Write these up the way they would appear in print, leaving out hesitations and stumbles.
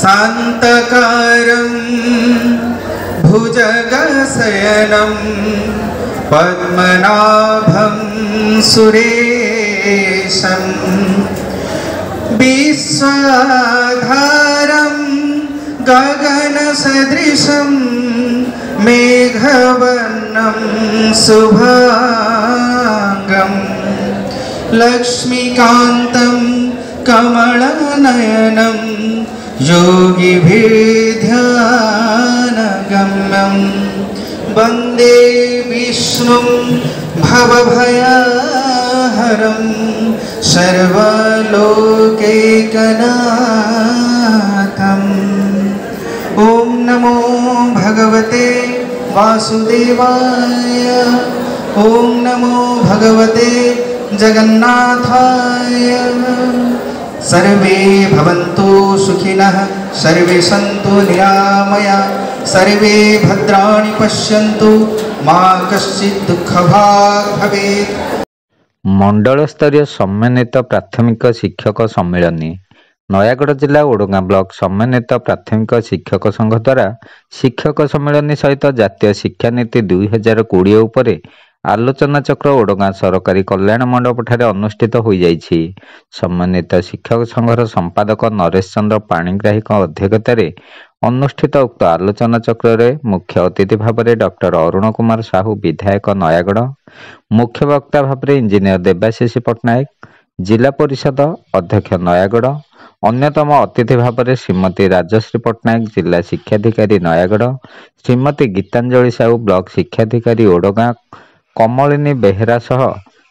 शान्तकारं भुजगशयनं पद्मनाभं सुरेशं विश्वाधारं गगनसदृशं मेघवर्णं शुभांगं लक्ष्मीकान्तं कमलनयनं योगिभिर्ध्यानगम्यं वन्दे विष्णुं भवभयहरं सर्वलोकैकनाथम्। ॐ नमो भगवते वासुदेवाय। ॐ नमो भगवते जगन्नाथाय। सर्वे भवन्तु सुखिनः, सर्वे सन्तु निरामया, सर्वे भद्राणि पश्यन्तु, मा कश्चित् दुःखभाग् भवेत्। मंडल स्तरीय सम्मानित प्राथमिक शिक्षक सम्मेलनी नयागढ़ जिला ओडगाँ ब्लॉक सम्मानित प्राथमिक शिक्षक संघ द्वारा शिक्षक सम्मेलनी सहित जातीय शिक्षा नीति 2020 उपरे आलोचना चक्र ओडगाँ सरकारी कल्याण मंडप ठारे अनुष्ठित हो जाइछि। सम्मानित शिक्षक संघर संपादक नरेश चंद्र पाणिग्राही अध्यक्षतार अनुष्ठित उक्त आलोचना चक्र मुख्य अतिथि भाव में डॉक्टर अरुण कुमार साहू विधायक नयागढ़, मुख्य वक्ता भाव में इंजीनियर देवाशीष पट्टनायक, जिला परिषद अध्यक्ष नयागढ़, अन्यतम अतिथि भाव में श्रीमती राजश्री पट्टनायक जिला शिक्षाधिकारी नयागढ़, श्रीमती गीतांजलि साहू ब्लॉक शिक्षाधिकारी ओडगाँ, कमलिनी बेहेरा सह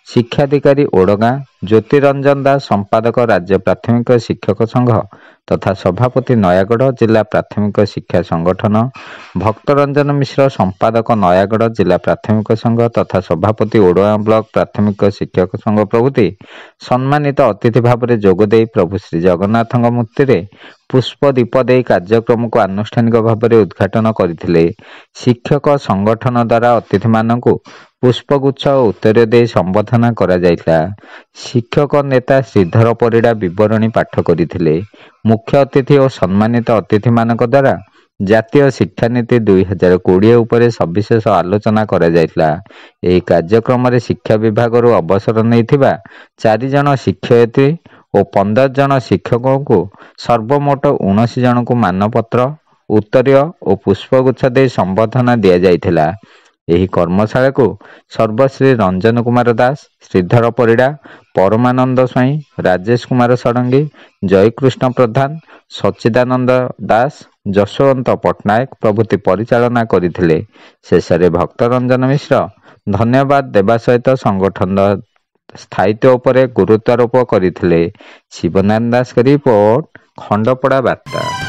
शिक्षाधिकारी ओडगाँ, ज्योतिरंजन दास संपादक राज्य प्राथमिक शिक्षक संघ तथा सभापति नयागढ़ जिला प्राथमिक शिक्षा संगठन, भक्तरंजन मिश्र संपादक नयागढ़ जिला प्राथमिक संघ तथा सभापति ओडगाँ ब्लॉक प्राथमिक शिक्षक संघ प्रभृति सम्मानित अतिथि भाव में जोगदे प्रभु श्री जगन्नाथ मूर्ति रे पुष्प दीप दे कार्यक्रम को आनुष्ठानिक भाव में उद्घाटन करथिले। शिक्षक संगठन द्वारा अतिथि मानकु पुष्पगुच्छ और उत्तर दे संबोधना करा जायतिला। शिक्षक नेता श्रीधर परिड़ा विवरणी पाठ करथिले। मुख्य अतिथि और सम्मानित अतिथि मानक द्वारा जातीय शिक्षा नीति 2020 उपरे सविशेष आलोचना करा जायतिला। एही कार्यक्रम रे शिक्षा विभाग रो अवसर नैथिबा 4 जन शिक्षयित्री और 15 जन शिक्षकों को सर्वमोट 19 जन को मानपत्र, उत्तरीय और पुष्पगुच्छ दे संबोधना दिया जायतिला। एही कर्मशाला को सर्वश्री रंजन कुमार दास, श्रीधर परिड़ा, परमानंद स्वाई, राजेश कुमार षडंगी, जयकृष्ण प्रधान, सच्चिदानंद दास, जशवंत पट्टनायक प्रभृति परिचालना करथिले। शेषरे भक्तरंजन मिश्र धन्यवाद देवा सहित संगठन स्थायित्व उपरे गुरुत्वारोप करथिले। शिवनारायण दास की रिपोर्ट, खंडपड़ा वार्ता।